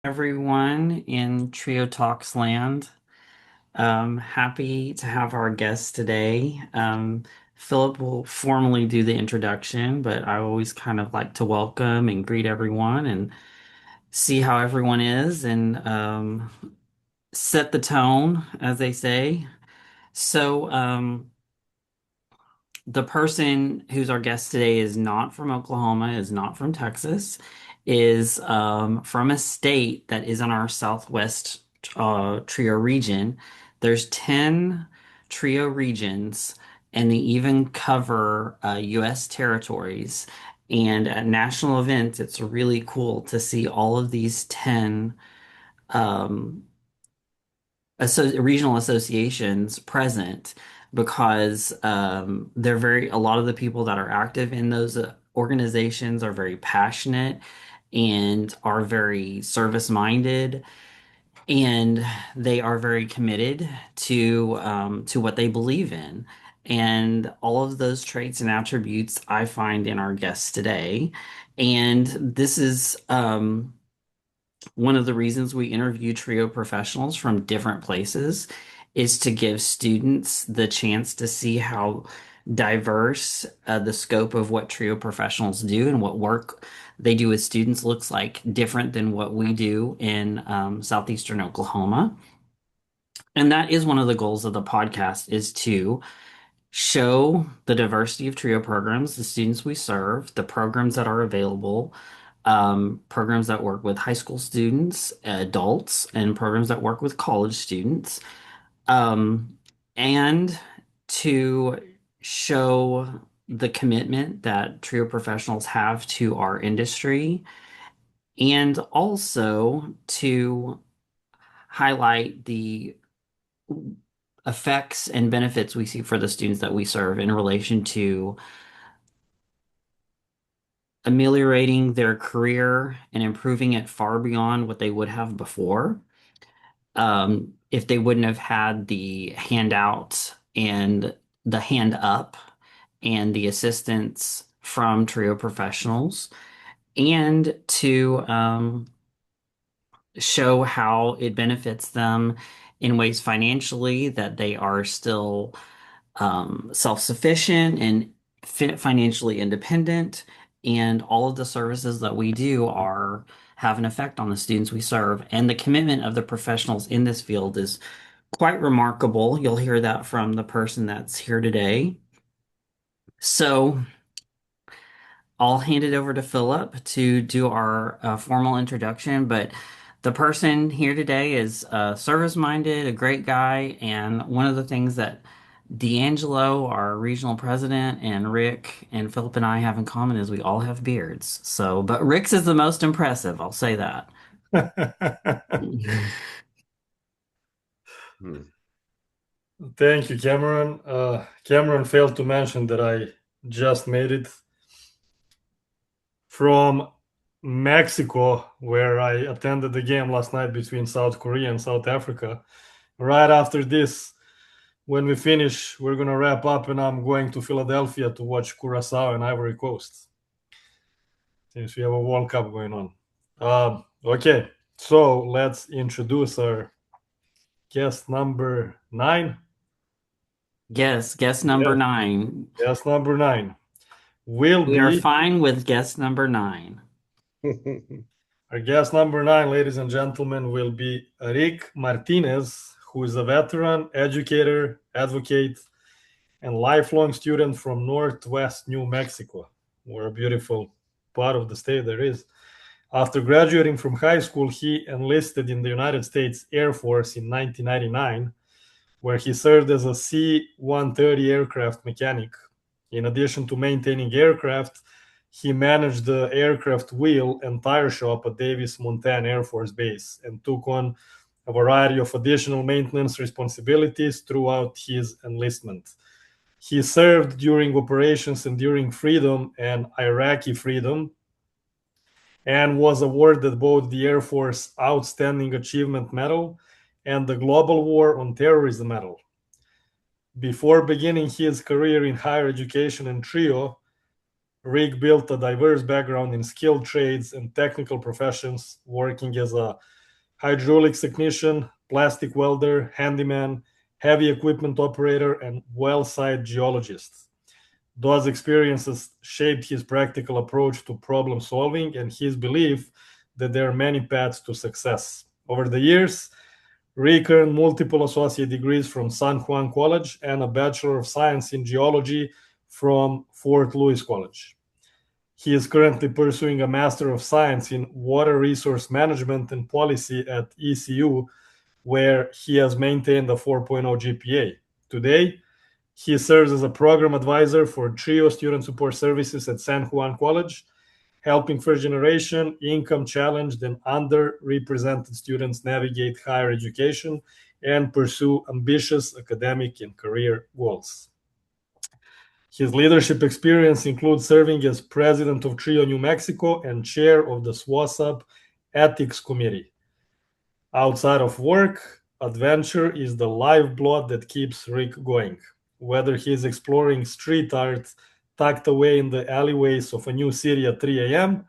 Everyone in Trio Talks land. Happy to have our guest today. Philip will formally do the introduction, but I always kind of like to welcome and greet everyone and see how everyone is and set the tone, as they say. So, the person who's our guest today is not from Oklahoma, is not from Texas, is from a state that is in our Southwest Trio region. There's 10 Trio regions, and they even cover U.S. territories. And at national events, it's really cool to see all of these 10 um, regional associations present because they're a lot of the people that are active in those organizations are very passionate and are very service minded, and they are very committed to what they believe in. And all of those traits and attributes I find in our guests today. And this is one of the reasons we interview trio professionals from different places is to give students the chance to see how diverse the scope of what trio professionals do and what work they do with students looks like different than what we do in southeastern Oklahoma. And that is one of the goals of the podcast is to show the diversity of TRIO programs, the students we serve, the programs that are available, programs that work with high school students, adults, and programs that work with college students, um, and to show the commitment that TRIO professionals have to our industry, and also to highlight the effects and benefits we see for the students that we serve in relation to ameliorating their career and improving it far beyond what they would have before. If they wouldn't have had the handout and the hand up and the assistance from Trio professionals, and to show how it benefits them in ways financially that they are still self-sufficient and financially independent, and all of the services that we do are have an effect on the students we serve. And the commitment of the professionals in this field is quite remarkable. You'll hear that from the person that's here today. So I'll hand it over to Philip to do our formal introduction, but the person here today is service-minded, a great guy, and one of the things that D'Angelo, our regional president, and Rick and Philip and I have in common is we all have beards. So, but Rick's is the most impressive, I'll say that. Hmm. Thank you, Cameron. Cameron failed to mention that I just made it from Mexico, where I attended the game last night between South Korea and South Africa. Right after this, when we finish, we're going to wrap up, and I'm going to Philadelphia to watch Curacao and Ivory Coast since we have a World Cup going on. Okay, so let's introduce our guest number 9. Guess number Yes, 9. guest number 9 will We are be fine with guess number 9. our guest number 9, ladies and gentlemen, will be Rick Martinez, who is a veteran, educator, advocate, and lifelong student from Northwest New Mexico, where a beautiful part of the state there is. After graduating from high school, he enlisted in the United States Air Force in 1999, where he served as a C-130 aircraft mechanic. In addition to maintaining aircraft, he managed the aircraft wheel and tire shop at Davis Montana Air Force Base and took on a variety of additional maintenance responsibilities throughout his enlistment. He served during Operations Enduring Freedom and Iraqi Freedom and was awarded both the Air Force Outstanding Achievement Medal and the Global War on Terrorism Medal. Before beginning his career in higher education and TRIO, Rick built a diverse background in skilled trades and technical professions, working as a hydraulics technician, plastic welder, handyman, heavy equipment operator, and well site geologist. Those experiences shaped his practical approach to problem solving and his belief that there are many paths to success. Over the years, Rick earned multiple associate degrees from San Juan College and a Bachelor of Science in Geology from Fort Lewis College. He is currently pursuing a Master of Science in Water Resource Management and Policy at ECU, where he has maintained a 4.0 GPA. Today, he serves as a program advisor for TRIO Student Support Services at San Juan College, helping first generation, income challenged, and underrepresented students navigate higher education and pursue ambitious academic and career goals. His leadership experience includes serving as president of TRIO New Mexico and chair of the SWASAP Ethics Committee. Outside of work, adventure is the lifeblood that keeps Rick going. Whether he is exploring street art tucked away in the alleyways of a new city at 3 a.m.,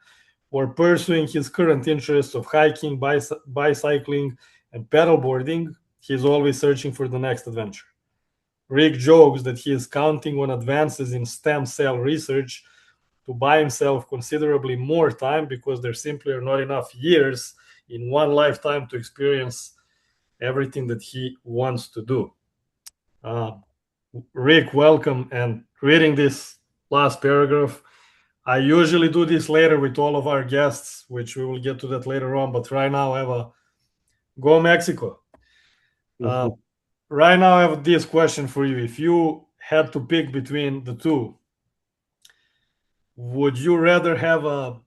or pursuing his current interests of hiking, bicycling, and paddleboarding, he is always searching for the next adventure. Rick jokes that he is counting on advances in stem cell research to buy himself considerably more time because there simply are not enough years in one lifetime to experience everything that he wants to do. Uh, Rick, welcome. And reading this last paragraph, I usually do this later with all of our guests, which we will get to that later on. But right now, I have a Go Mexico. Uh, right now, I have this question for you. If you had to pick between the two, would you rather have a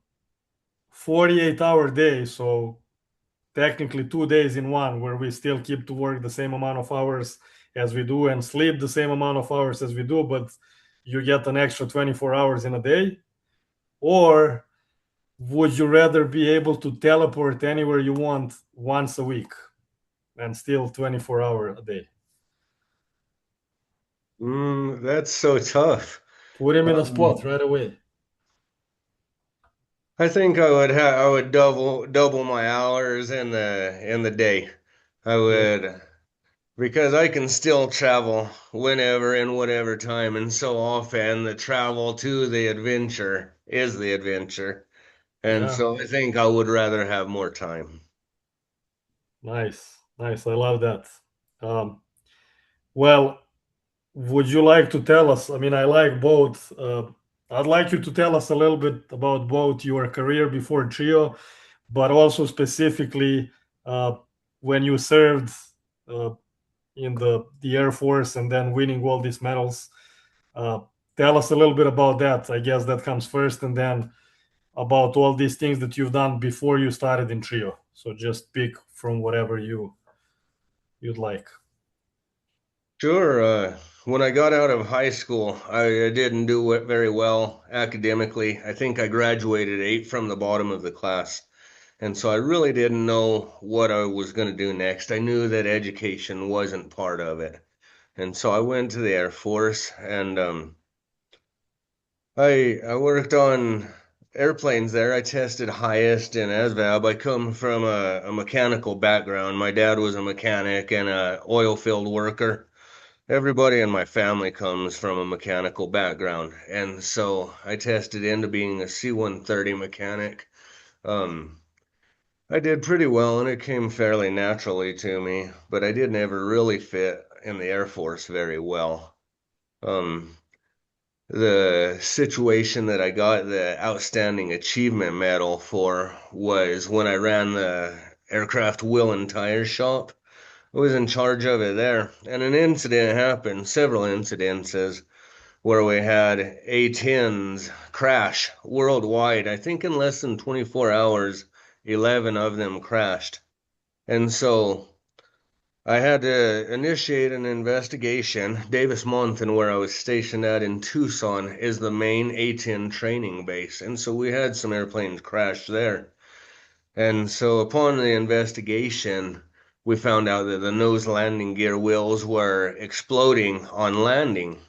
48-hour day, so technically 2 days in one, where we still keep to work the same amount of hours as we do and sleep the same amount of hours as we do, but you get an extra 24 hours in a day? Or would you rather be able to teleport anywhere you want once a week and still 24-hour a day? That's so tough. Put him in a Um, spot right away. I think I would double my hours in the day. I Yeah, would because I can still travel whenever and whatever time, and so often the travel to the adventure is the adventure. And yeah, so I think I would rather have more time. nice, nice. I love that. Um, well, would you like to tell us? I mean, I like both. I'd like you to tell us a little bit about both your career before Trio, but also specifically uh, when you served uh, in the Air Force and then winning all these medals. Uh, Tell us a little bit about that. I guess that comes first, and then about all these things that you've done before you started in Trio. So just pick from whatever you'd like. Sure. When I got out of high school, I didn't do it very well academically. I think I graduated eight from the bottom of the class. And so I really didn't know what I was going to do next. I knew that education wasn't part of it. And so I went to the Air Force and I worked on airplanes there. I tested highest in ASVAB. I come from a mechanical background. My dad was a mechanic and a oil field worker. Everybody in my family comes from a mechanical background. And so I tested into being a C-130 mechanic. Um, I did pretty well and it came fairly naturally to me, but I didn't ever really fit in the Air Force very well. Um, the situation that I got the Outstanding Achievement Medal for was when I ran the aircraft wheel and tire shop. I was in charge of it there, and an incident happened, several incidences, where we had A-10s crash worldwide. I think in less than 24 hours, 11 of them crashed. And so I had to initiate an investigation. Davis Monthan, where I was stationed at in Tucson, is the main A-10 training base. And so we had some airplanes crash there. And so upon the investigation, we found out that the nose landing gear wheels were exploding on landing.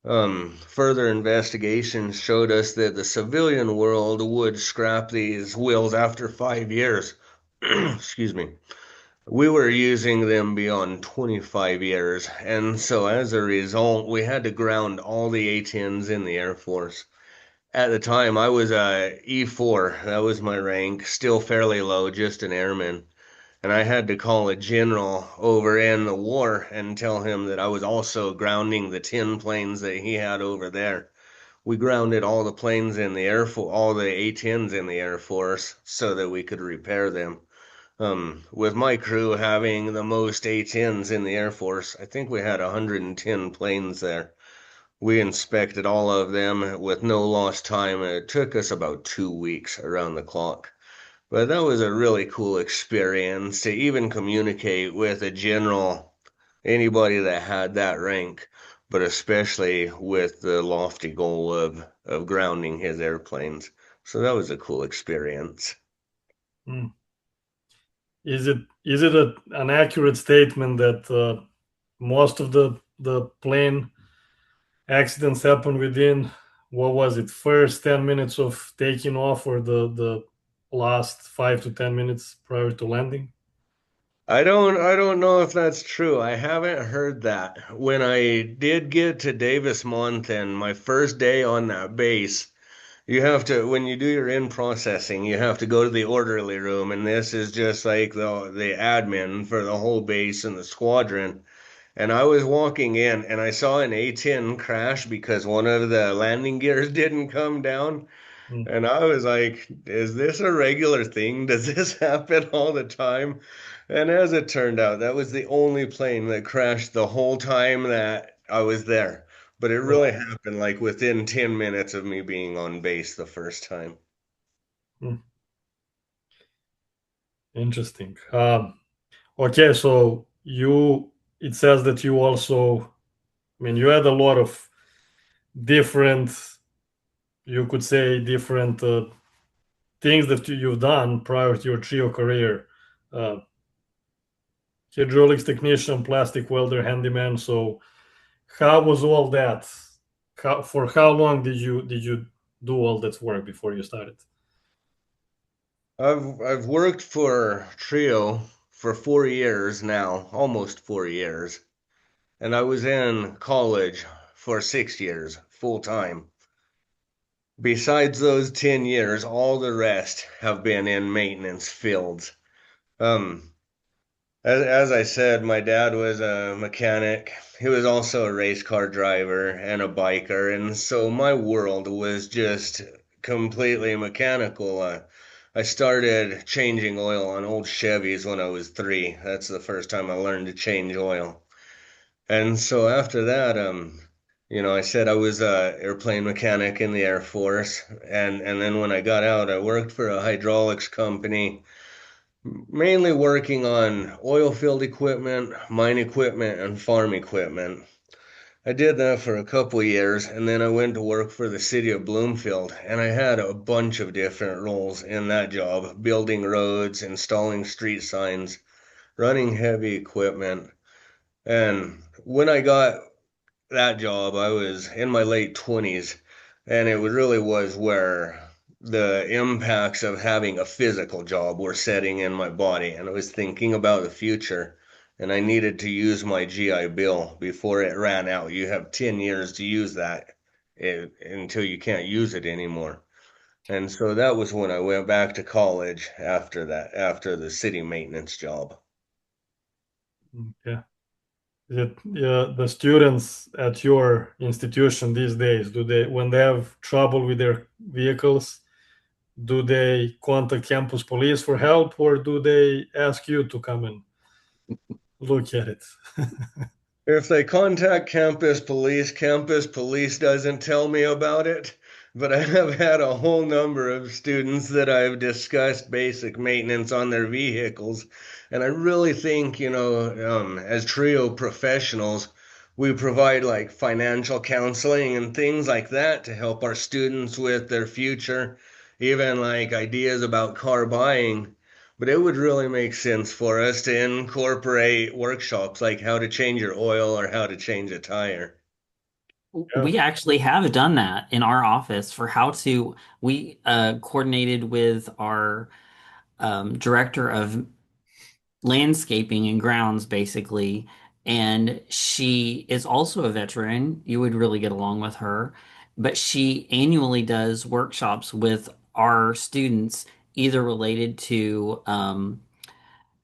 Further investigations showed us that the civilian world would scrap these wheels after 5 years. Excuse me. We were using them beyond 25 years, and so as a result, we had to ground all the A-10s in the Air Force. At the time, I was a E4. That was my rank, still fairly low, just an airman. And I had to call a general over in the war and tell him that I was also grounding the 10 planes that he had over there. We grounded all the planes in the Air Force, all the A-10s in the Air Force, so that we could repair them. With my crew having the most A-10s in the Air Force, I think we had 110 planes there. We inspected all of them with no lost time. It took us about 2 weeks around the clock. But that was a really cool experience to even communicate with a general, anybody that had that rank, but especially with the lofty goal of grounding his airplanes. So that was a cool experience. Mm. Is it an accurate statement that most of the plane accidents happen within, what was it, first 10 minutes of taking off, or the last 5 to 10 minutes prior to landing? I don't know if that's true. I haven't heard that. When I did get to Davis Monthan, my first day on that base, you have to, when you do your in processing, you have to go to the orderly room, and this is just like the admin for the whole base and the squadron. And I was walking in and I saw an A-10 crash because one of the landing gears didn't come down. Mm. And I was like, is this a regular thing? Does this happen all the time? And as it turned out, that was the only plane that crashed the whole time that I was there. But it really Wow. happened like within 10 minutes of me being on base the first time. Mm. Interesting. Okay, so it says that you also, I mean, you had a lot of different, you could say, different things that you've done prior to your trio career. Uh, Hydraulics technician, plastic welder, handyman. So how was all that? For how long did you do all that work before you started? I've worked for Trio for 4 years now, almost 4 years. And I was in college for 6 years, full time. Besides those 10 years, all the rest have been in maintenance fields. Um, as I said, my dad was a mechanic. He was also a race car driver and a biker. And so my world was just completely mechanical. I started changing oil on old Chevys when I was 3. That's the first time I learned to change oil. And so after that, I said I was a airplane mechanic in the Air Force, and then when I got out, I worked for a hydraulics company, mainly working on oil field equipment, mine equipment, and farm equipment. I did that for a couple of years, and then I went to work for the city of Bloomfield, and I had a bunch of different roles in that job, building roads, installing street signs, running heavy equipment. And when I got that job, I was in my late 20s, and it really was where the impacts of having a physical job were setting in my body. And I was thinking about the future, and I needed to use my GI Bill before it ran out. You have 10 years to use that until you can't use it anymore. And so that was when I went back to college after that, after the city maintenance job. Yeah. The students at your institution these days, do they, when they have trouble with their vehicles, do they contact campus police for help, or do they ask you to come and look at it? If they contact campus police doesn't tell me about it. But I have had a whole number of students that I've discussed basic maintenance on their vehicles. And I really think, as trio professionals, we provide like financial counseling and things like that to help our students with their future, even like ideas about car buying. But it would really make sense for us to incorporate workshops like how to change your oil or how to change a tire. Yeah. We actually have done that in our office for how to, we coordinated with our director of landscaping and grounds, basically. And she is also a veteran. You would really get along with her. But she annually does workshops with our students, either related to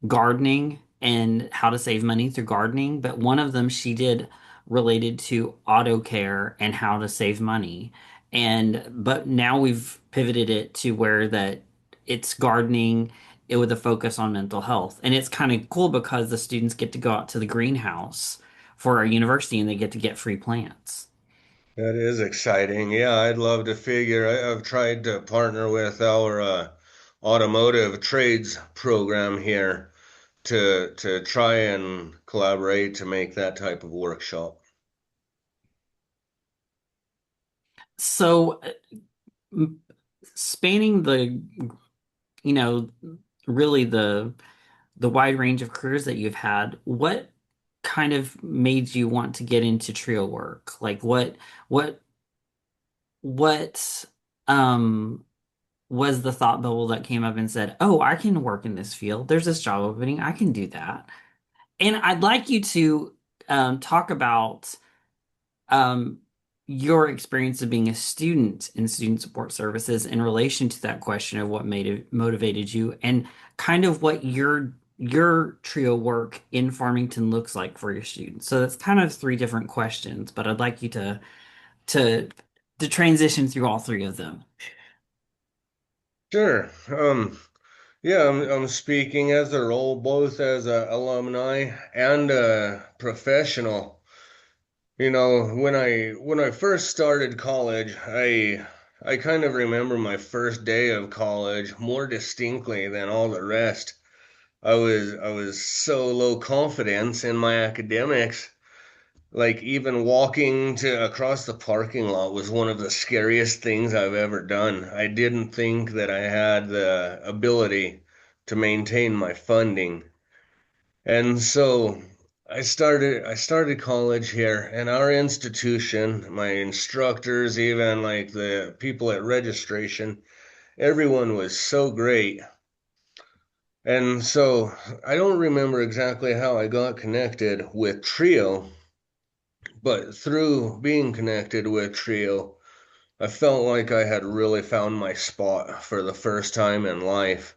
gardening and how to save money through gardening, but one of them she did related to auto care and how to save money. And but now we've pivoted it to where that it's gardening it with a focus on mental health. And it's kind of cool because the students get to go out to the greenhouse for our university and they get to get free plants. That is exciting. Yeah, I'd love to figure. I've tried to partner with our automotive trades program here to try and collaborate to make that type of workshop. So m- spanning the, you know, really the wide range of careers that you've had, what kind of made you want to get into trio work? Like what what um was the thought bubble that came up and said, "Oh, I can work in this field. There's this job opening. I can do that." And I'd like you to talk about um, your experience of being a student in student support services in relation to that question of what made it motivated you and kind of what your trio work in Farmington looks like for your students. So that's kind of three different questions, but I'd like you to to transition through all three of them. Sure. Yeah, I'm speaking as a role both as a alumni and a professional. You know, when I first started college, I kind of remember my first day of college more distinctly than all the rest. I was so low confidence in my academics. Like even walking to across the parking lot was one of the scariest things I've ever done. I didn't think that I had the ability to maintain my funding. And so I started college here, and our institution, my instructors, even like the people at registration, everyone was so great. And so I don't remember exactly how I got connected with Trio, but through being connected with Trio, I felt like I had really found my spot for the first time in life.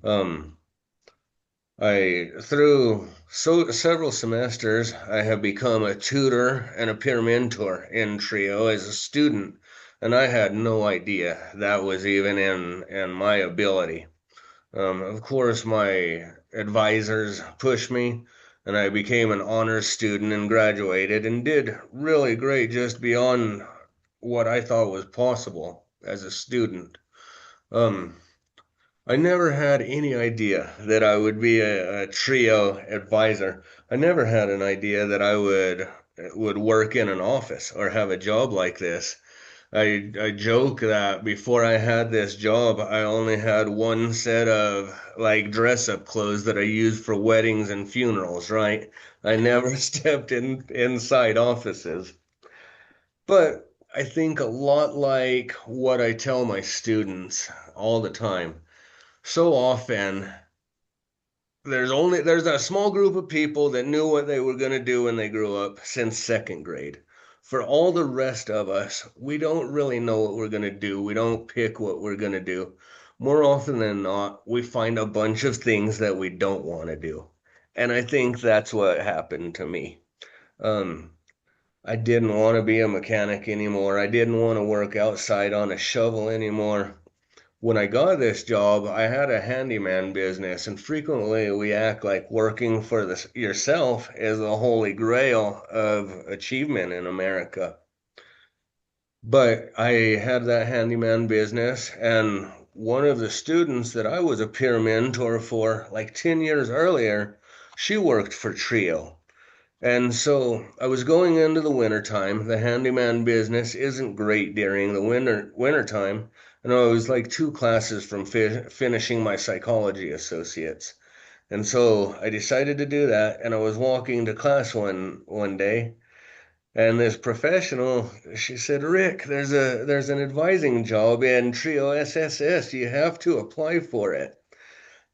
Um, through several semesters, I have become a tutor and a peer mentor in Trio as a student, and I had no idea that was even in my ability. Of course, my advisors pushed me, and I became an honors student and graduated and did really great just beyond what I thought was possible as a student. Um, I never had any idea that I would be a trio advisor. I never had an idea that I would work in an office or have a job like this. I joke that before I had this job, I only had one set of like dress up clothes that I used for weddings and funerals, right? I never stepped inside offices. But I think a lot like what I tell my students all the time. So often there's a small group of people that knew what they were going to do when they grew up since second grade. For all the rest of us, we don't really know what we're going to do. We don't pick what we're going to do. More often than not, we find a bunch of things that we don't want to do. And I think that's what happened to me. Um, I didn't want to be a mechanic anymore. I didn't want to work outside on a shovel anymore. When I got this job, I had a handyman business, and frequently we act like working for yourself is the holy grail of achievement in America. But I had that handyman business, and one of the students that I was a peer mentor for like 10 years earlier, she worked for Trio. And so I was going into the winter time. The handyman business isn't great during the winter time, and I was like two classes from finishing my psychology associates. And so I decided to do that, and I was walking to class one day, And this professional, she said, Rick, there's an advising job in Trio SSS. You have to apply for it.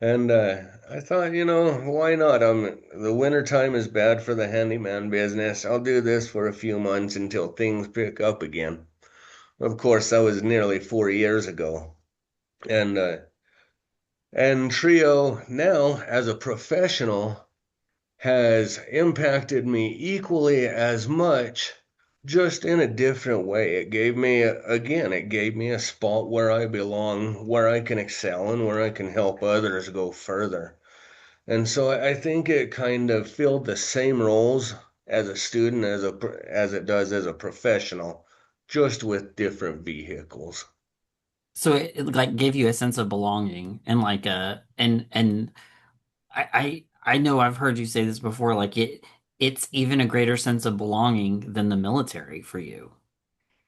And I thought, why not? The winter time is bad for the handyman business. I'll do this for a few months until things pick up again. Of course, that was nearly 4 years ago. And Trio now, as a professional, has impacted me equally as much, just in a different way. It gave me a spot where I belong, where I can excel, and where I can help others go further. And so I think it kind of filled the same roles as a student as it does as a professional, just with different vehicles. So it like gave you a sense of belonging and like and I know I've heard you say this before, like it's even a greater sense of belonging than the military for you.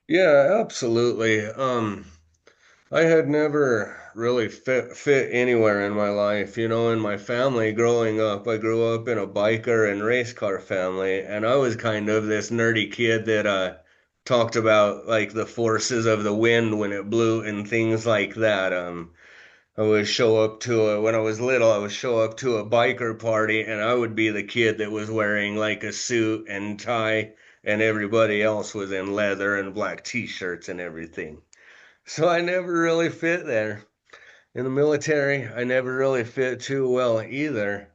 Yeah, absolutely. I had never really fit anywhere in my life. In my family growing up, I grew up in a biker and race car family, and I was kind of this nerdy kid that talked about like the forces of the wind when it blew and things like that. I would show up to when I was little, I would show up to a biker party and I would be the kid that was wearing like a suit and tie, and everybody else was in leather and black t-shirts and everything. So I never really fit there. In the military, I never really fit too well either.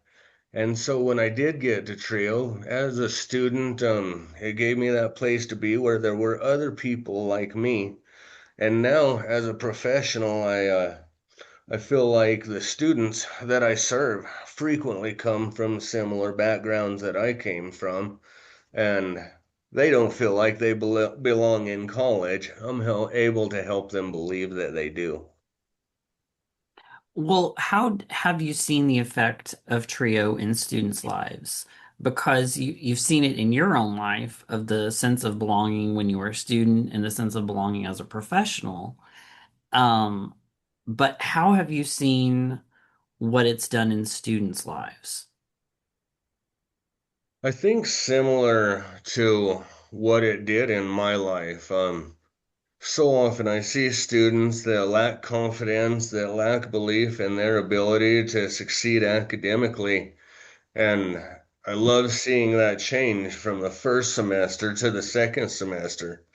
And so when I did get to Trio as a student, it gave me that place to be where there were other people like me. And now as a professional, I feel like the students that I serve frequently come from similar backgrounds that I came from, and they don't feel like they belong in college. I'm able to help them believe that they do. Well, how have you seen the effect of Trio in students' lives? Because you've seen it in your own life of the sense of belonging when you were a student and the sense of belonging as a professional. Um, but how have you seen what it's done in students' lives? I think similar to what it did in my life. So often I see students that lack confidence, that lack belief in their ability to succeed academically. And I love seeing that change from the first semester to the second semester.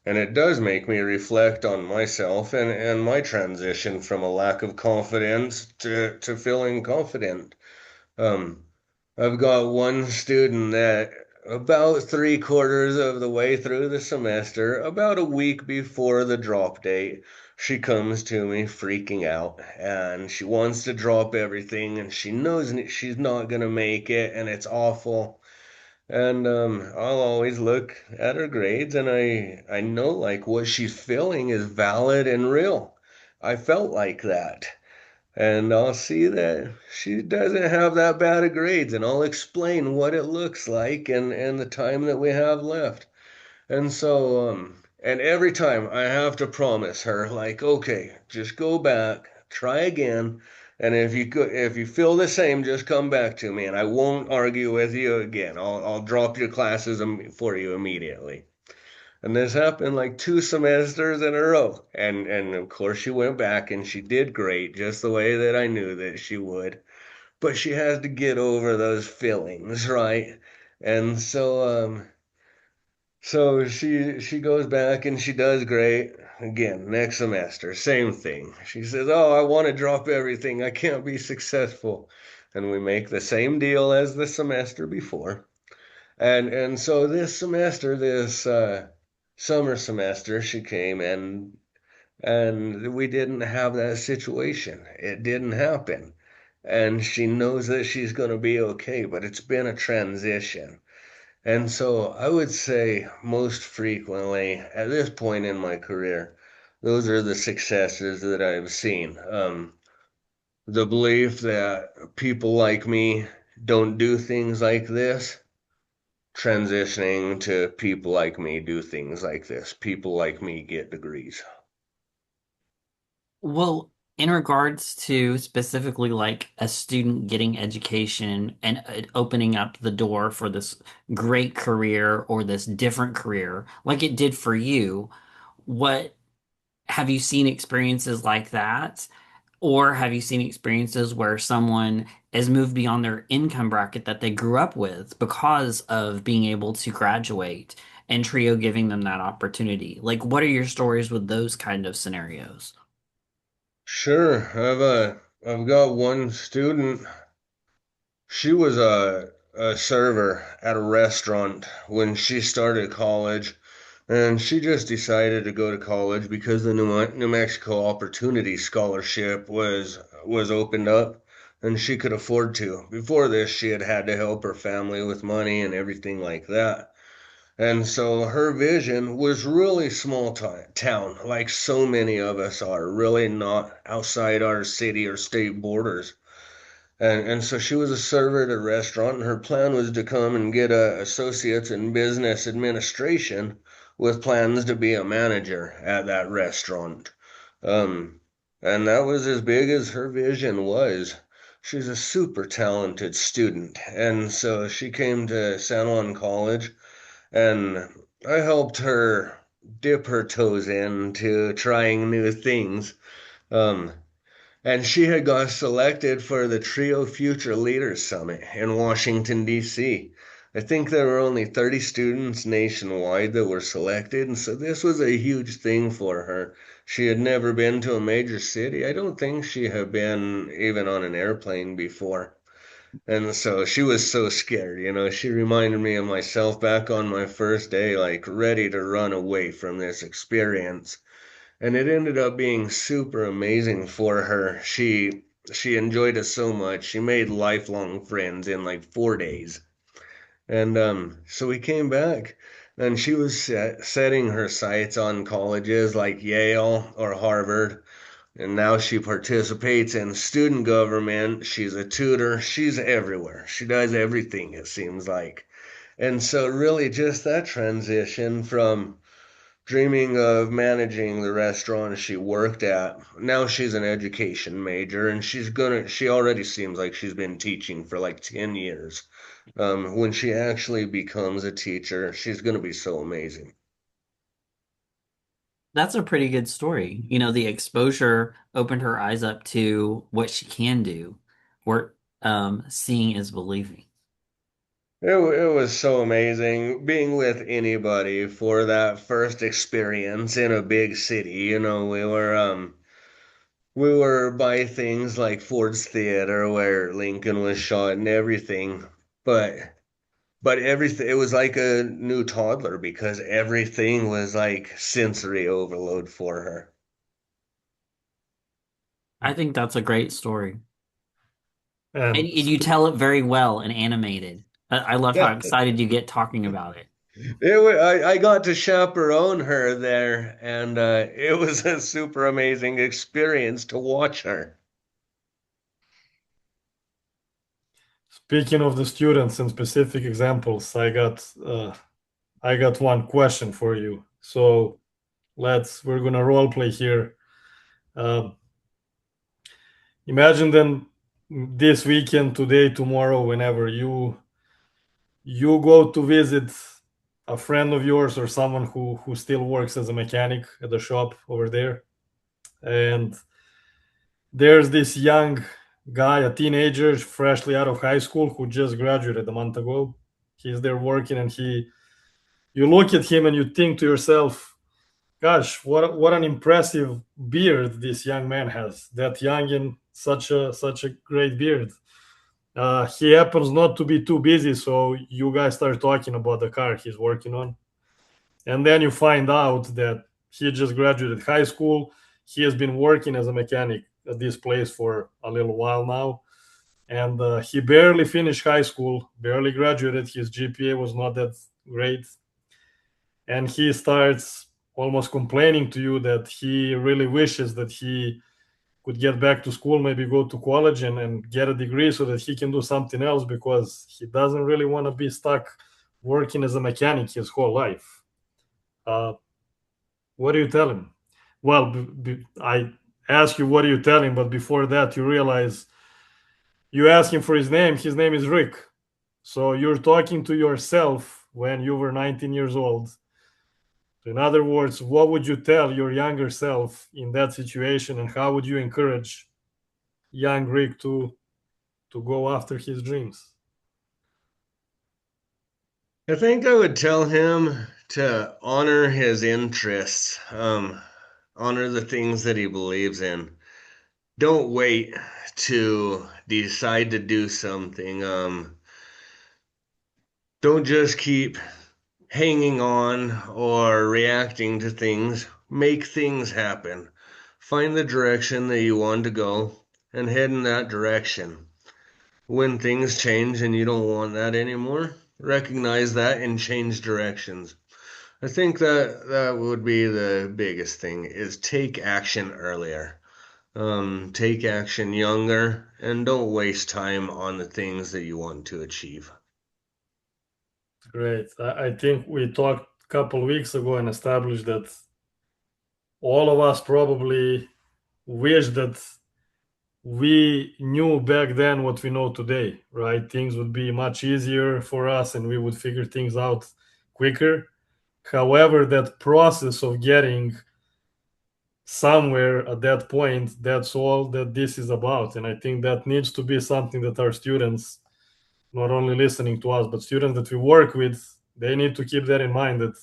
And it does make me reflect on myself and my transition from a lack of confidence to feeling confident. Um, I've got one student that about 3/4 of the way through the semester, about a week before the drop date, she comes to me freaking out and she wants to drop everything and she knows she's not gonna make it and it's awful. And I'll always look at her grades and I know like what she's feeling is valid and real. I felt like that. And I'll see that she doesn't have that bad of grades, and I'll explain what it looks like and the time that we have left. And so, and every time I have to promise her, like, okay, just go back, try again, and if you feel the same, just come back to me, and I won't argue with you again. I'll drop your classes for you immediately. And this happened like 2 semesters in a row. And of course she went back and she did great, just the way that I knew that she would. But she has to get over those feelings, right? And so she goes back and she does great. Again, next semester, same thing. She says, "Oh, I want to drop everything. I can't be successful." And we make the same deal as the semester before. And so this semester, this summer semester, she came and we didn't have that situation. It didn't happen. And she knows that she's going to be okay, but it's been a transition. And so I would say most frequently at this point in my career, those are the successes that I've seen. The belief that people like me don't do things like this, transitioning to people like me do things like this. People like me get degrees. Well, In regards to specifically like a student getting education and opening up the door for this great career or this different career, like it did for you, what have you seen experiences like that? Or have you seen experiences where someone has moved beyond their income bracket that they grew up with because of being able to graduate and Trio giving them that opportunity? Like, what are your stories with those kind of scenarios? Sure, I've got one student. She was a server at a restaurant when she started college, and she just decided to go to college because the New Mexico Opportunity Scholarship was opened up, and she could afford to. Before this, she had had to help her family with money and everything like that. And so her vision was really small town, like so many of us are, really not outside our city or state borders. And so she was a server at a restaurant, and her plan was to come and get a associate's in business administration with plans to be a manager at that restaurant. Um, and that was as big as her vision was. She's a super talented student, and so she came to San Juan College, and I helped her dip her toes into trying new things. Um, and she had got selected for the Trio Future Leaders Summit in Washington, D.C. I think there were only 30 students nationwide that were selected, and so this was a huge thing for her. She had never been to a major city. I don't think she had been even on an airplane before. And so she was so scared, you know. She reminded me of myself back on my first day, like ready to run away from this experience. And it ended up being super amazing for her. She enjoyed it so much. She made lifelong friends in like 4 days. And so we came back, and she was setting her sights on colleges like Yale or Harvard. And now she participates in student government. She's a tutor. She's everywhere. She does everything, it seems like. And so, really, just that transition from dreaming of managing the restaurant she worked at. Now she's an education major, and she already seems like she's been teaching for like 10 years. When she actually becomes a teacher, she's gonna be so amazing. That's a pretty good story. You know, the exposure opened her eyes up to what she can do, where seeing is believing. It was so amazing being with anybody for that first experience in a big city. You know, we were by things like Ford's Theater where Lincoln was shot and everything. But but everything, it was like a new toddler because everything was like sensory overload for her. I think that's a great story. And And you tell it very well and animated. I love how excited you get talking about it. I got to chaperone her there, and it was a super amazing experience to watch her. speaking of the students and specific examples, I got one question for you. So we're gonna role play here. Um, Imagine then this weekend, today, tomorrow, whenever you go to visit a friend of yours or someone who still works as a mechanic at the shop over there, and there's this young guy, a teenager, freshly out of high school, who just graduated a month ago. He's there working, and you look at him and you think to yourself, "Gosh, what an impressive beard this young man has! That young and such a great beard." He happens not to be too busy, so you guys start talking about the car he's working on, and then you find out that he just graduated high school. He has been working as a mechanic at this place for a little while now, and he barely finished high school, barely graduated. His GPA was not that great, and he starts almost complaining to you that he really wishes that he could get back to school, maybe go to college and get a degree so that he can do something else because he doesn't really want to be stuck working as a mechanic his whole life. Uh, what do you tell him? Well, I ask you what do you tell him, but before that you realize you ask him for his name is Rick. So you're talking to yourself when you were 19 years old. In other words, what would you tell your younger self in that situation, and how would you encourage young Rick to go after his dreams? I think I would tell him to honor his interests, honor the things that he believes in. Don't wait to decide to do something. Don't just keep hanging on or reacting to things. Make things happen. Find the direction that you want to go and head in that direction. When things change and you don't want that anymore, recognize that and change directions. I think that that would be the biggest thing is take action earlier. Take action younger and don't waste time on the things that you want to achieve. Great. I think we talked a couple weeks ago and established that all of us probably wish that we knew back then what we know today, right? Things would be much easier for us and we would figure things out quicker. However, that process of getting somewhere at that point, that's all that this is about. And I think that needs to be something that our students, not only listening to us, but students that we work with, they need to keep that in mind that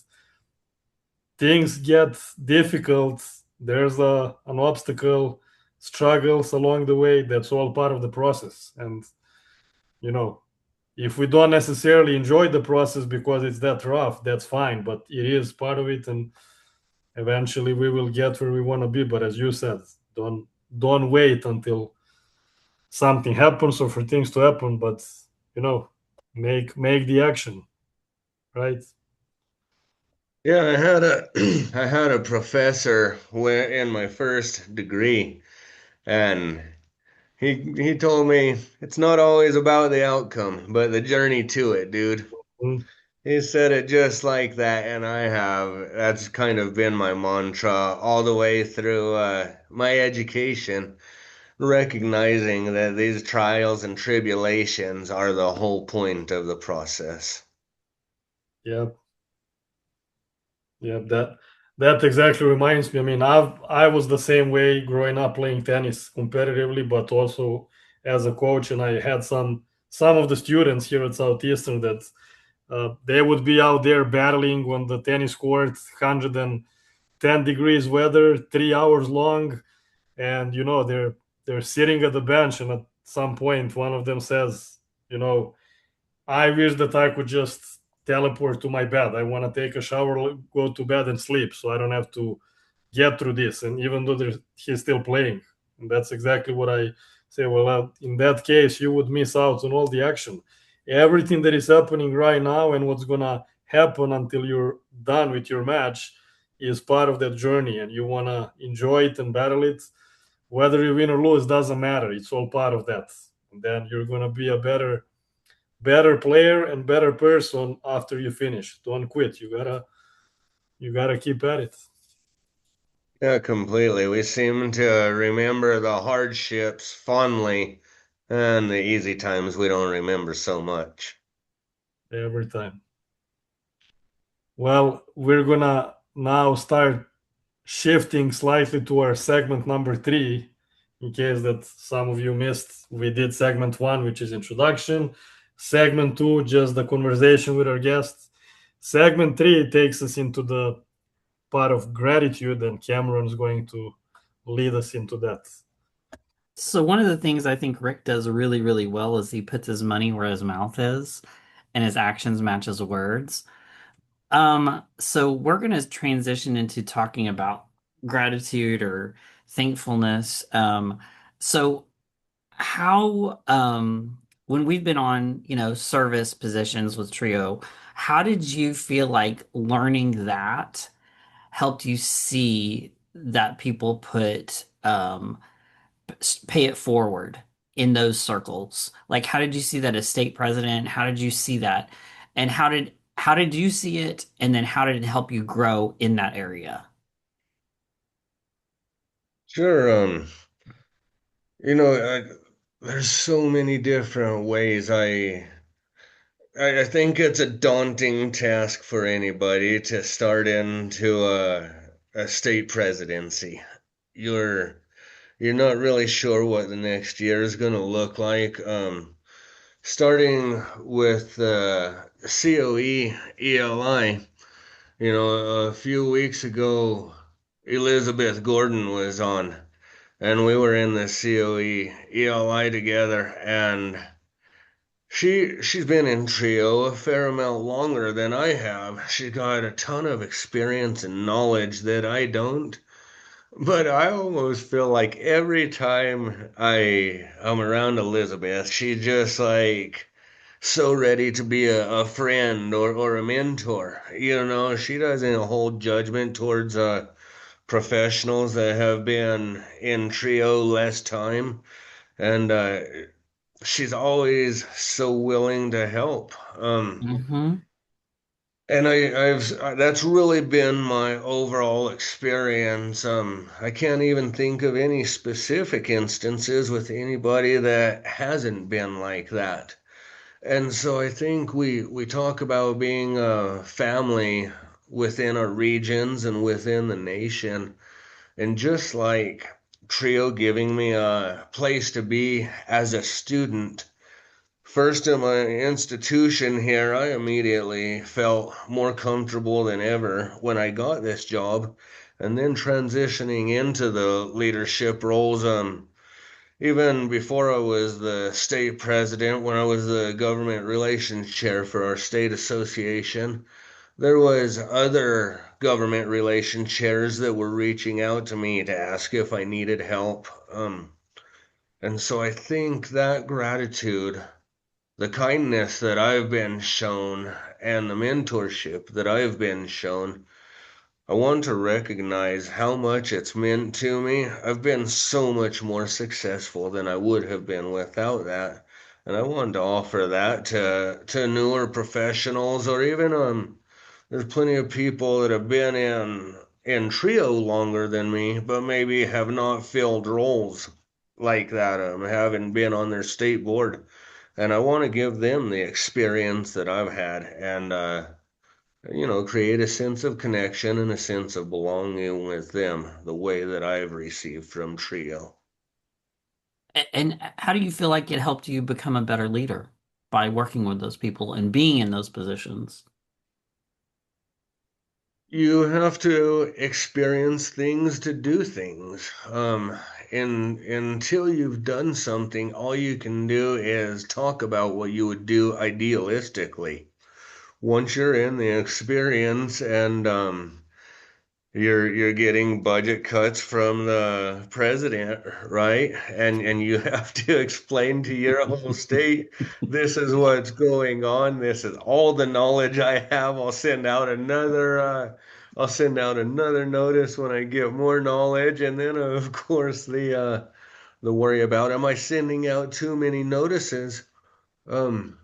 things get difficult. There's an obstacle, struggles along the way. That's all part of the process. And, you know, if we don't necessarily enjoy the process because it's that rough, that's fine, but it is part of it. And eventually we will get where we want to be. But as you said, don't wait until something happens or for things to happen, but you know, make the action, right? Yeah, I had a I had a professor where in my first degree and he told me it's not always about the outcome, but the journey to it, dude. Mm. He said it just like that, and I have. That's kind of been my mantra all the way through my education, recognizing that these trials and tribulations are the whole point of the process. Yeah, yeah, that exactly reminds me. I mean, I was the same way growing up playing tennis competitively, but also as a coach, and I had some of the students here at Southeastern that they would be out there battling on the tennis court, 110 degrees weather, 3 hours long, and they're sitting at the bench, and at some point, one of them says, you know, I wish that I could just teleport to my bed. I want to take a shower, go to bed, and sleep, so I don't have to get through this. And even though he's still playing, and that's exactly what I say. Well, in that case, you would miss out on all the action, everything that is happening right now, and what's gonna happen until you're done with your match is part of that journey, and you wanna enjoy it and battle it. Whether you win or lose doesn't matter. It's all part of that. And then you're gonna be a better player and better person after you finish. Don't quit. You gotta keep at it. Yeah, completely. We seem to remember the hardships fondly, and the easy times we don't remember so much. Every time. Well, we're gonna now start shifting slightly to our segment number three. In case that some of you missed, we did segment one, which is introduction. Segment two, just the conversation with our guests. Segment three takes us into the part of gratitude, and Cameron's going to lead us into that. So one of the things I think Rick does really, really well is he puts his money where his mouth is and his actions match his words. So we're going to transition into talking about gratitude or thankfulness. So how, when we've been on, service positions with Trio, how did you feel like learning that helped you see that people pay it forward in those circles? Like, how did you see that as state president? How did you see that? And how did you see it? And then how did it help you grow in that area? Sure. You know, there's so many different ways. I think it's a daunting task for anybody to start into a state presidency. You're you're not really sure what the next year is going to look like. Starting with COE ELI, you know, a few weeks ago, Elizabeth Gordon was on, and we were in the COE ELI together, and she's been in trio a fair amount longer than I have. She's got a ton of experience and knowledge that I don't. But I almost feel like every time I'm around Elizabeth, she's just like so ready to be a friend or a mentor. You know, she doesn't hold judgment towards professionals that have been in trio less time. And she's always so willing to help. Hmm. And I've that's really been my overall experience. I can't even think of any specific instances with anybody that hasn't been like that. And so I think we talk about being a family within our regions and within the nation, and just like Trio giving me a place to be as a student. First in my institution here, I immediately felt more comfortable than ever when I got this job, and then transitioning into the leadership roles. Even before I was the state president, when I was the government relations chair for our state association, there was other government relations chairs that were reaching out to me to ask if I needed help. And so I think that gratitude, the kindness that I've been shown, and the mentorship that I've been shown, I want to recognize how much it's meant to me. I've been so much more successful than I would have been without that. And I wanted to offer that to newer professionals, or even there's plenty of people that have been in trio longer than me, but maybe have not filled roles like that, haven't been on their state board. And I want to give them the experience that I've had, and create a sense of connection and a sense of belonging with them the way that I've received from Trio. And how do you feel like it helped you become a better leader by working with those people and being in those positions? You have to experience things to do things. And until you've done something, all you can do is talk about what you would do idealistically. Once you're in the experience, and you're getting budget cuts from the president, right? And you have to explain to your whole state, this is what's going on. This is all the knowledge I have. I'll send out another notice when I get more knowledge. And then of course the worry about, am I sending out too many notices? Um,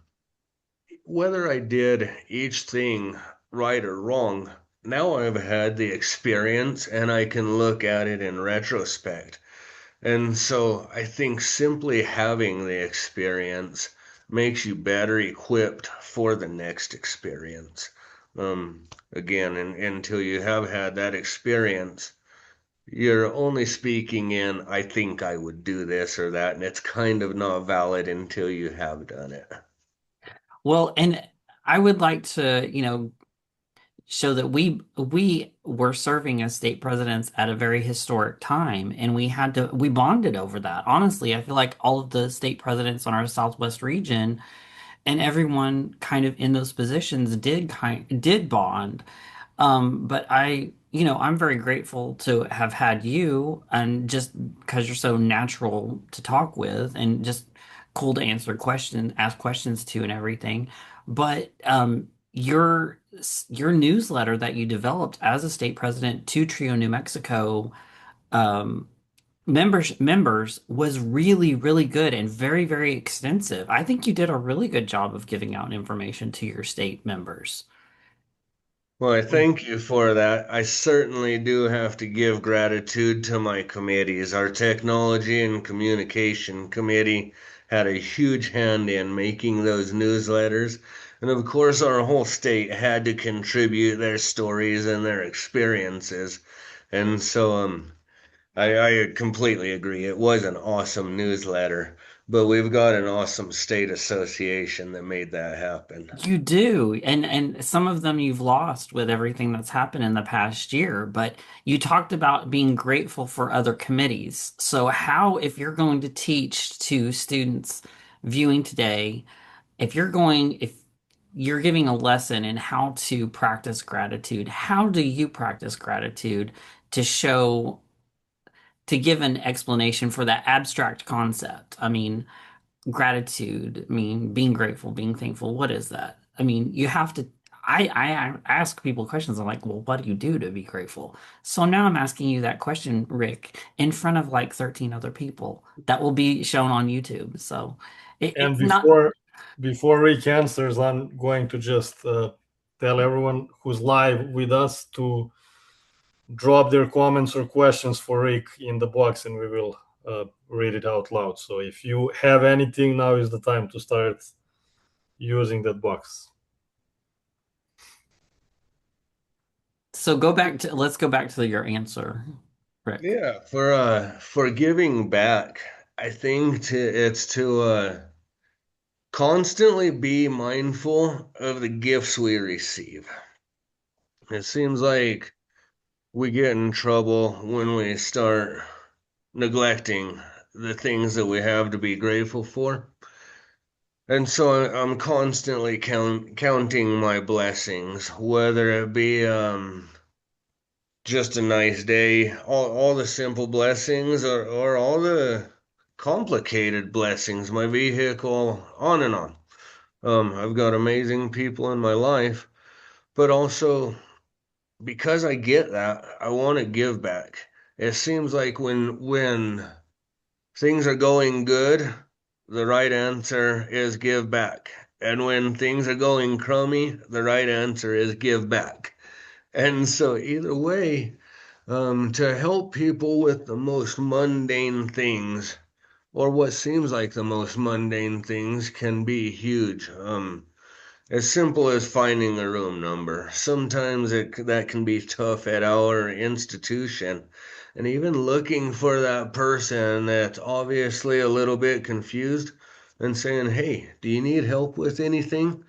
Whether I did each thing right or wrong, now I've had the experience and I can look at it in retrospect. And so I think simply having the experience makes you better equipped for the next experience. Again, until you have had that experience, you're only speaking in, I think I would do this or that, and it's kind of not valid until you have done it. Well, and I would like to, show that we were serving as state presidents at a very historic time, and we bonded over that. Honestly, I feel like all of the state presidents on our Southwest region and everyone kind of in those positions did bond. But I'm very grateful to have had you, and just because you're so natural to talk with and just cool to ask questions to and everything. But your newsletter that you developed as a state president to Trio, New Mexico, um, members was really, really good and very, very extensive. I think you did a really good job of giving out information to your state members. Well, I thank you for that. I certainly do have to give gratitude to my committees. Our technology and communication committee had a huge hand in making those newsletters. And of course, our whole state had to contribute their stories and their experiences. And so, I completely agree. It was an awesome newsletter, but we've got an awesome state association that made that happen. You do, and some of them you've lost with everything that's happened in the past year, but you talked about being grateful for other committees. So how, if you're going to teach to students viewing today, if you're giving a lesson in how to practice gratitude, how do you practice gratitude to show, to give an explanation for that abstract concept? I mean, gratitude, I mean, being grateful, being thankful, what is that? I mean, you have to. I ask people questions. I'm like, well, what do you do to be grateful? So now I'm asking you that question, Rick, in front of like 13 other people that will be shown on YouTube. So And it's not. before Rick answers, I'm going to just tell everyone who's live with us to drop their comments or questions for Rick in the box, and we will read it out loud. So if you have anything, now is the time to start using that box. So let's go back to your answer, Rick. Yeah, for giving back, I think it's to constantly be mindful of the gifts we receive. It seems like we get in trouble when we start neglecting the things that we have to be grateful for. And so I'm constantly counting my blessings, whether it be just a nice day, all the simple blessings or all the complicated blessings, my vehicle, on and on. I've got amazing people in my life, but also because I get that, I want to give back. It seems like when things are going good, the right answer is give back. And when things are going crummy, the right answer is give back. And so either way, to help people with the most mundane things, or what seems like the most mundane things, can be huge. As simple as finding a room number. Sometimes that can be tough at our institution. And even looking for that person that's obviously a little bit confused and saying, hey, do you need help with anything?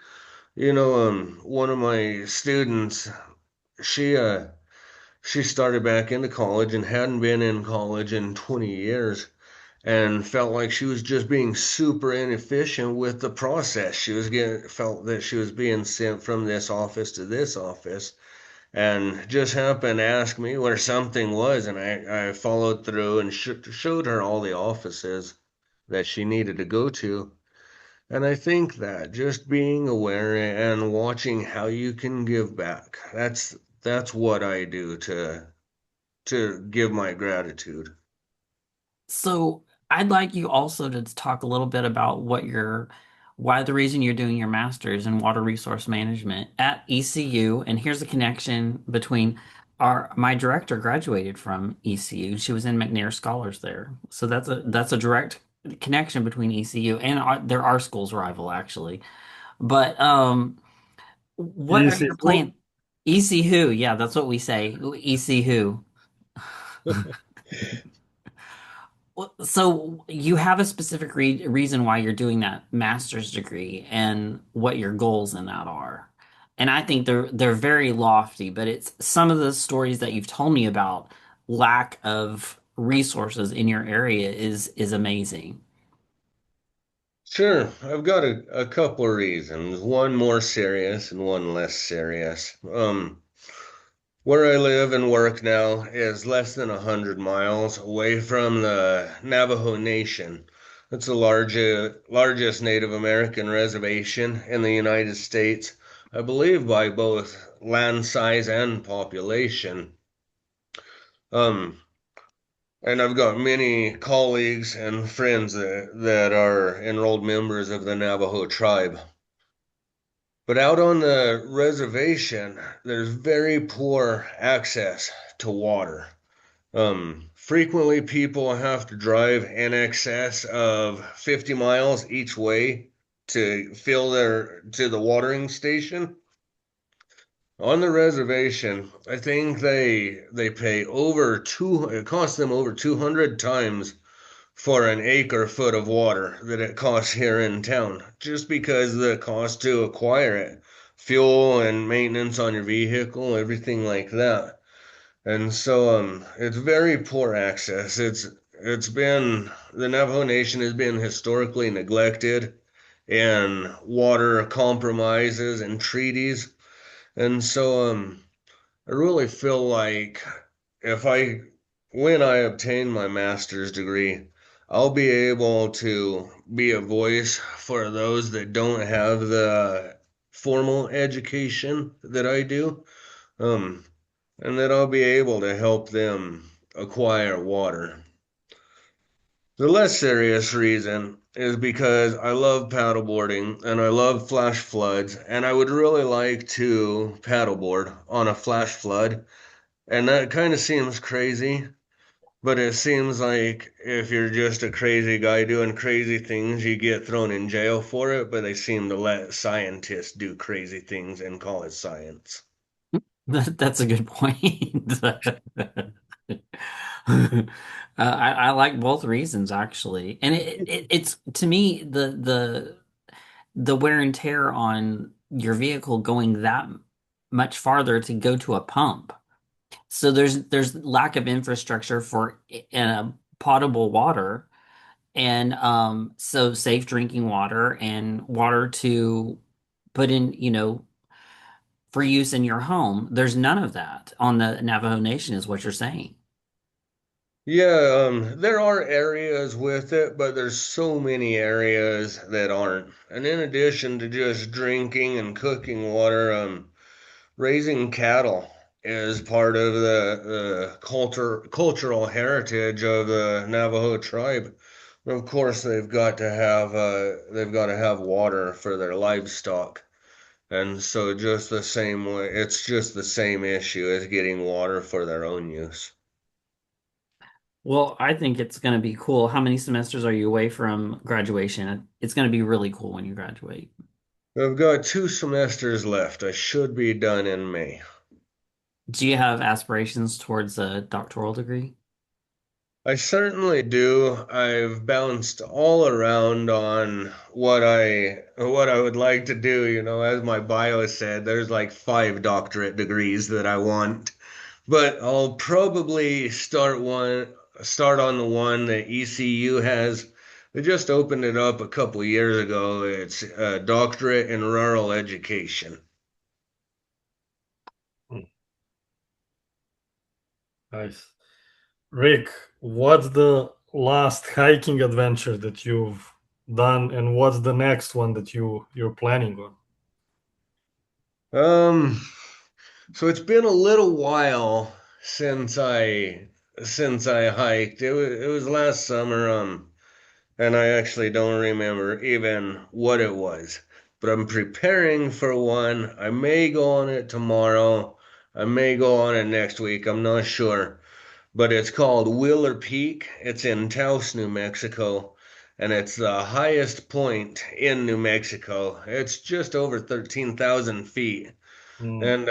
One of my students, she uh, she started back into college and hadn't been in college in 20 years and felt like she was just being super inefficient with the process. She was getting felt that she was being sent from this office to this office and just happened to ask me where something was, and I followed through and showed her all the offices that she needed to go to. And I think that just being aware and watching how you can give back, that's what I do to give my gratitude. So I'd like you also to talk a little bit about why the reason you're doing your master's in water resource management at ECU. And here's the connection between my director graduated from ECU. She was in McNair Scholars there. So that's a direct connection between ECU and they're our school's rival actually. But what are Easy. your plans? EC who? Yeah, that's what we say. EC who? Well, so you have a specific reason why you're doing that master's degree and what your goals in that are. And I think they're very lofty, but it's some of the stories that you've told me about lack of resources in your area is amazing. Sure, I've got a couple of reasons, one more serious and one less serious. Where I live and work now is less than 100 miles away from the Navajo Nation. It's the largest Native American reservation in the United States, I believe by both land size and population. Um, and I've got many colleagues and friends that are enrolled members of the Navajo tribe. But out on the reservation, there's very poor access to water. Frequently people have to drive in excess of 50 miles each way to fill their to the watering station. On the reservation, I think they pay over two, it costs them over 200 times for an acre foot of water that it costs here in town, just because the cost to acquire it, fuel and maintenance on your vehicle, everything like that. And so it's very poor access. It's been the Navajo Nation has been historically neglected in water compromises and treaties. And so I really feel like if I when I obtain my master's degree, I'll be able to be a voice for those that don't have the formal education that I do. Um, and that I'll be able to help them acquire water. The less serious reason is because I love paddleboarding and I love flash floods, and I would really like to paddleboard on a flash flood. And that kind of seems crazy, but it seems like if you're just a crazy guy doing crazy things, you get thrown in jail for it, but they seem to let scientists do crazy things and call it science. That's a good point. I like both reasons actually, and it's to me the wear and tear on your vehicle going that much farther to go to a pump. So there's lack of infrastructure for potable water, and so safe drinking water and water to put in, for use in your home. There's none of that on the Navajo Nation, is what you're saying. Yeah, there are areas with it, but there's so many areas that aren't. And in addition to just drinking and cooking water, raising cattle is part of the cultural heritage of the Navajo tribe. Of course, they've got to have water for their livestock. And so just the same way, it's just the same issue as getting water for their own use. Well, I think it's going to be cool. How many semesters are you away from graduation? It's going to be really cool when you graduate. I've got 2 semesters left. I should be done in May. Do you have aspirations towards a doctoral degree? I certainly do. I've bounced all around on what I would like to do. As my bio said, there's like 5 doctorate degrees that I want. But I'll probably start on the one that ECU has. They just opened it up a couple years ago. It's a doctorate in rural education. Hmm, nice. Rick, what's the last hiking adventure that you've done, and what's the next one that you're planning on? Um, so it's been a little while since I hiked. It was last summer, and I actually don't remember even what it was. But I'm preparing for one. I may go on it tomorrow. I may go on it next week. I'm not sure. But it's called Wheeler Peak. It's in Taos, New Mexico, and it's the highest point in New Mexico. It's just over 13,000 feet. Hmm, And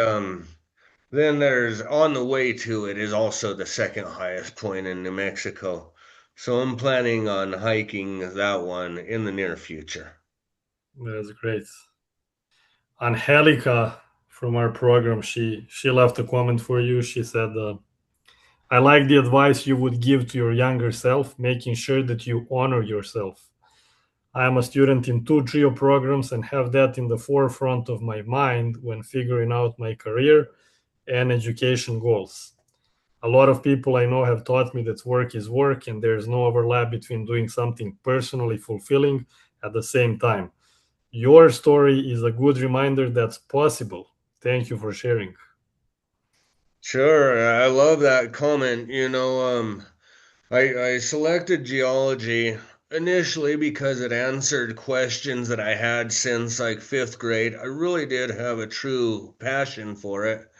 then there's on the way to it is also the second highest point in New Mexico. So I'm planning on hiking that one in the near future. that's great. Angelica from our program, she left a comment for you. She said, "I like the advice you would give to your younger self, making sure that you honor yourself. I am a student in two trio programs and have that in the forefront of my mind when figuring out my career and education goals. A lot of people I know have taught me that work is work and there is no overlap between doing something personally fulfilling at the same time. Your story is a good reminder that's possible. Thank you for sharing." Sure, I love that comment. I selected geology initially because it answered questions that I had since like fifth grade. I really did have a true passion for it,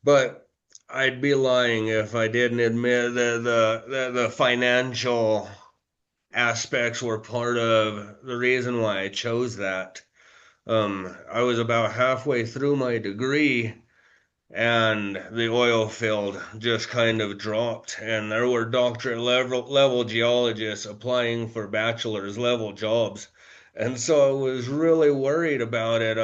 but I'd be lying if I didn't admit that the financial aspects were part of the reason why I chose that. I was about halfway through my degree and the oil field just kind of dropped, and there were doctorate level geologists applying for bachelor's level jobs, and so I was really worried about it.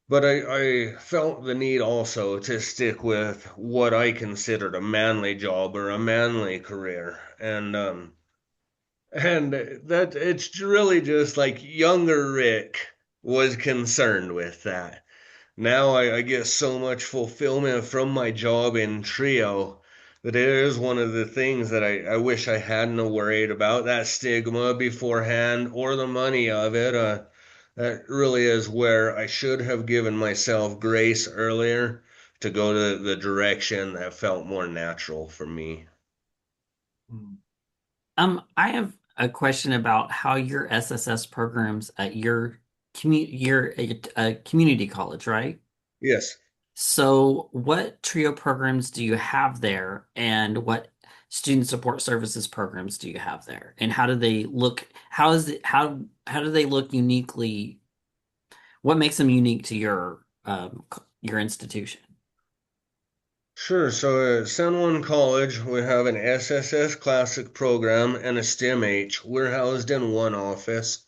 But I felt the need also to stick with what I considered a manly job or a manly career, and that it's really just like younger Rick was concerned with that. Now I get so much fulfillment from my job in Trio that it is one of the things that I wish I hadn't worried about that stigma beforehand or the money of it. That really is where I should have given myself grace earlier to go to the direction that felt more natural for me. Mm. I have a question about how your SSS programs at your community college, right? Yes. So, what trio programs do you have there, and what student support services programs do you have there, and how do they look? How do they look uniquely? What makes them unique to your institution? Sure. So at San Juan College, we have an SSS Classic program and a STEM-H. We're housed in one office.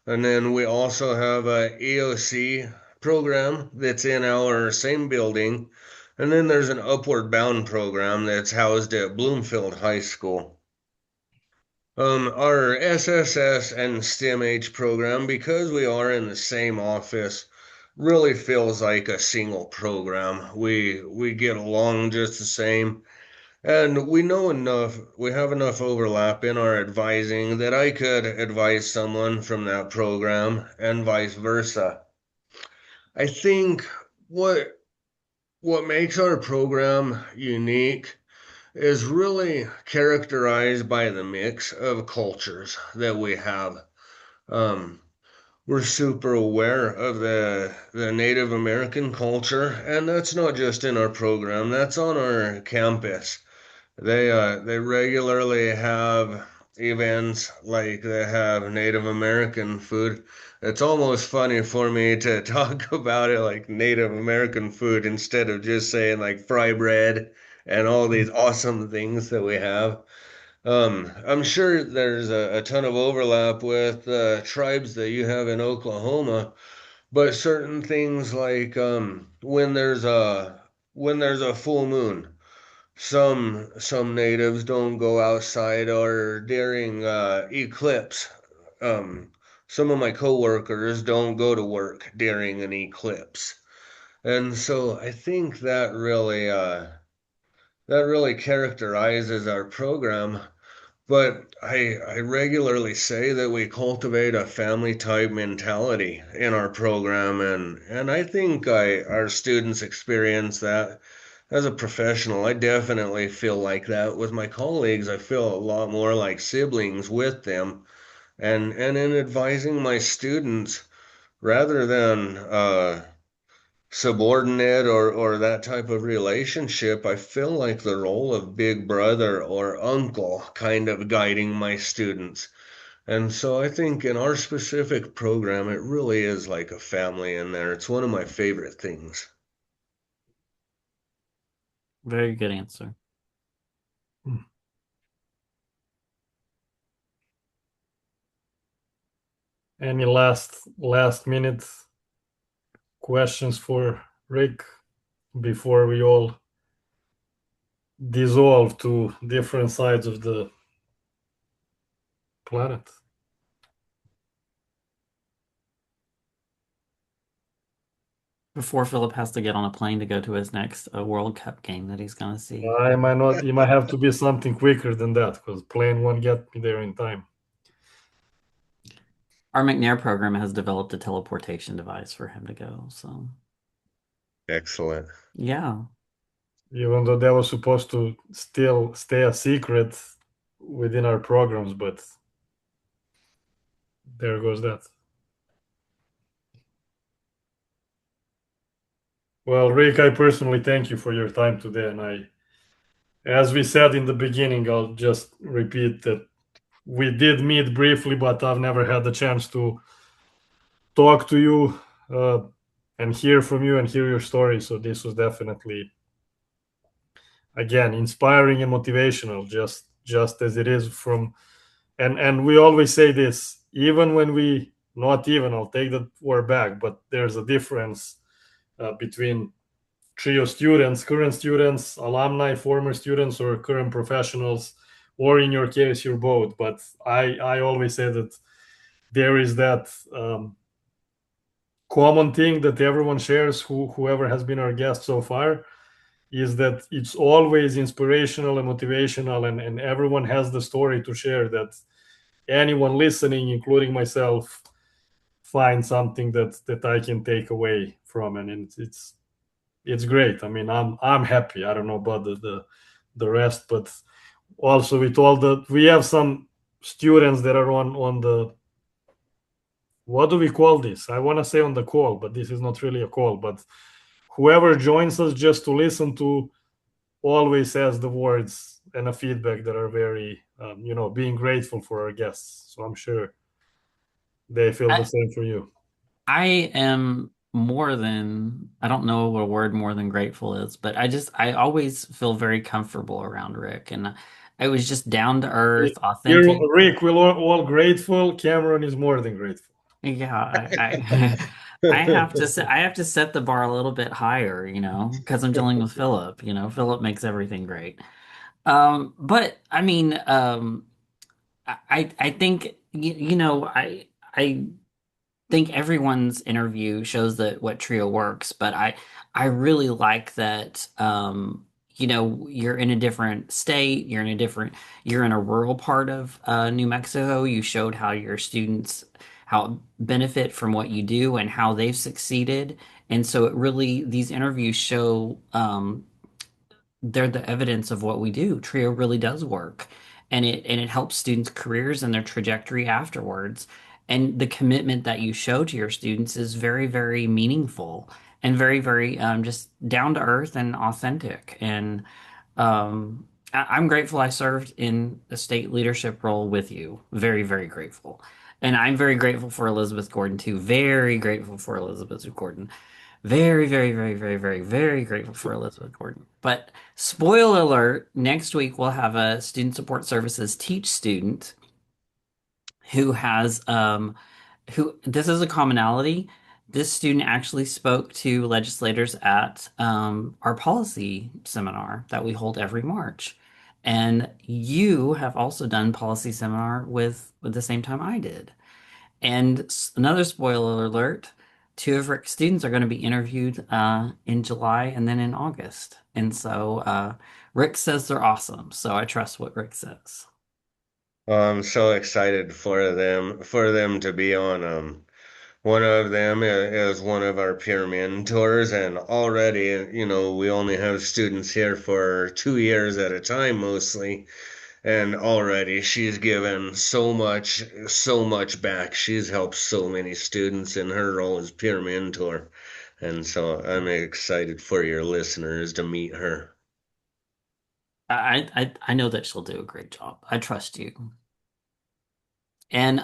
And then we also have a EOC program that's in our same building. And then there's an Upward Bound program that's housed at Bloomfield High School. Our SSS and STEM-H program, because we are in the same office, really feels like a single program. We get along just the same, and we know enough, we have enough overlap in our advising that I could advise someone from that program and vice versa. I think what what makes our program unique is really characterized by the mix of cultures that we have. Um, we're super aware of the Native American culture, and that's not just in our program, that's on our campus. They regularly have events like they have Native American food. It's almost funny for me to talk about it like Native American food instead of just saying like fry bread and all these awesome things that we have. I'm sure there's a ton of overlap with tribes that you have in Oklahoma, but certain things like when there's a full moon. Some natives don't go outside or during eclipse. Um, some of my coworkers don't go to work during an eclipse. And so I think that really characterizes our program. But I regularly say that we cultivate a family type mentality in our program, and I think our students experience that as a professional. I definitely feel like that with my colleagues. I feel a lot more like siblings with them, and in advising my students rather than subordinate or that type of relationship, I feel like the role of big brother or uncle kind of guiding my students. And so I think in our specific program, it really is like a family in there. It's one of my favorite things. Very good answer. Mm. Any last minute questions for Rick before we all dissolve to different sides of the planet? Before Philip has to get on a plane to go to his next World Cup game that he's going to see. I might not. It might have to be something quicker than that because plane won't get me there in time. Our McNair program has developed a teleportation device for him to go. So, Excellent. yeah. Even though that was supposed to still stay a secret within our programs, but there goes that. Well, Rick, I personally thank you for your time today. And as we said in the beginning, I'll just repeat that we did meet briefly, but I've never had the chance to talk to you and hear from you and hear your story. So this was definitely, again, inspiring and motivational, just as it is from. And we always say this, even when we not even, I'll take that word back, but there's a difference between trio students, current students, alumni, former students, or current professionals, or in your case, you're both. But I always say that there is that common thing that everyone shares, whoever has been our guest so far, is that it's always inspirational and motivational, and everyone has the story to share that anyone listening, including myself, find something that I can take away from, and it's great. I mean, I'm happy. I don't know about the rest, but also with all the we have some students that are on the, what do we call this? I want to say on the call, but this is not really a call. But whoever joins us just to listen to always has the words and a feedback that are very, being grateful for our guests. So I'm sure they feel the I, same for you. I am more than, I don't know what a word more than grateful is, but I always feel very comfortable around Rick. And I was just down to earth, You're authentic. Rick. We're all grateful. Cameron is more than grateful. Yeah, I have to I have to set the bar a little bit higher, because I'm dealing with Philip. Philip makes everything great. But I mean, I think I think everyone's interview shows that what trio works, but I really like that you're in a different state, you're in a rural part of New Mexico. You showed how your students how benefit from what you do and how they've succeeded. And so it really these interviews show they're the evidence of what we do. Trio really does work, and it helps students' careers and their trajectory afterwards. And the commitment that you show to your students is very, very meaningful and very, very just down to earth and authentic. And I'm grateful I served in a state leadership role with you. Very, very grateful. And I'm very grateful for Elizabeth Gordon too. Very grateful for Elizabeth Gordon. Very, very, very, very, very, very grateful for Elizabeth Gordon. But spoiler alert, next week we'll have a student support services teach student who has who this is a commonality. This student actually spoke to legislators at our policy seminar that we hold every March. And you have also done policy seminar with the same time I did. And another spoiler alert, two of Rick's students are going to be interviewed in July and then in August. And so Rick says they're awesome. So I trust what Rick says. I'm so excited for them to be on. One of them is one of our peer mentors, and already, we only have students here for 2 years at a time mostly, and already she's given so much back. She's helped so many students in her role as peer mentor, and so I'm excited for your listeners to meet her. I know that she'll do a great job. I trust you. And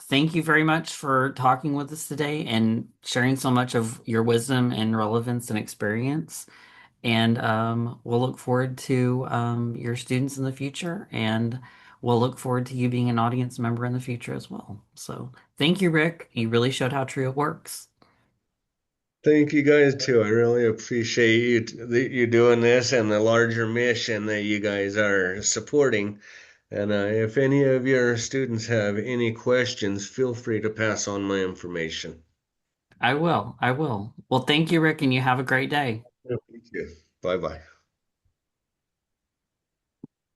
thank you very much for talking with us today and sharing so much of your wisdom and relevance and experience. And we'll look forward to your students in the future, and we'll look forward to you being an audience member in the future as well. So thank you, Rick. You really showed how Trio works. Thank you guys too. I really appreciate you doing this and the larger mission that you guys are supporting. And if any of your students have any questions, feel free to pass on my information. I will. I will. Well, thank you, Rick, and you have a great day. Yeah. Thank you. Bye bye.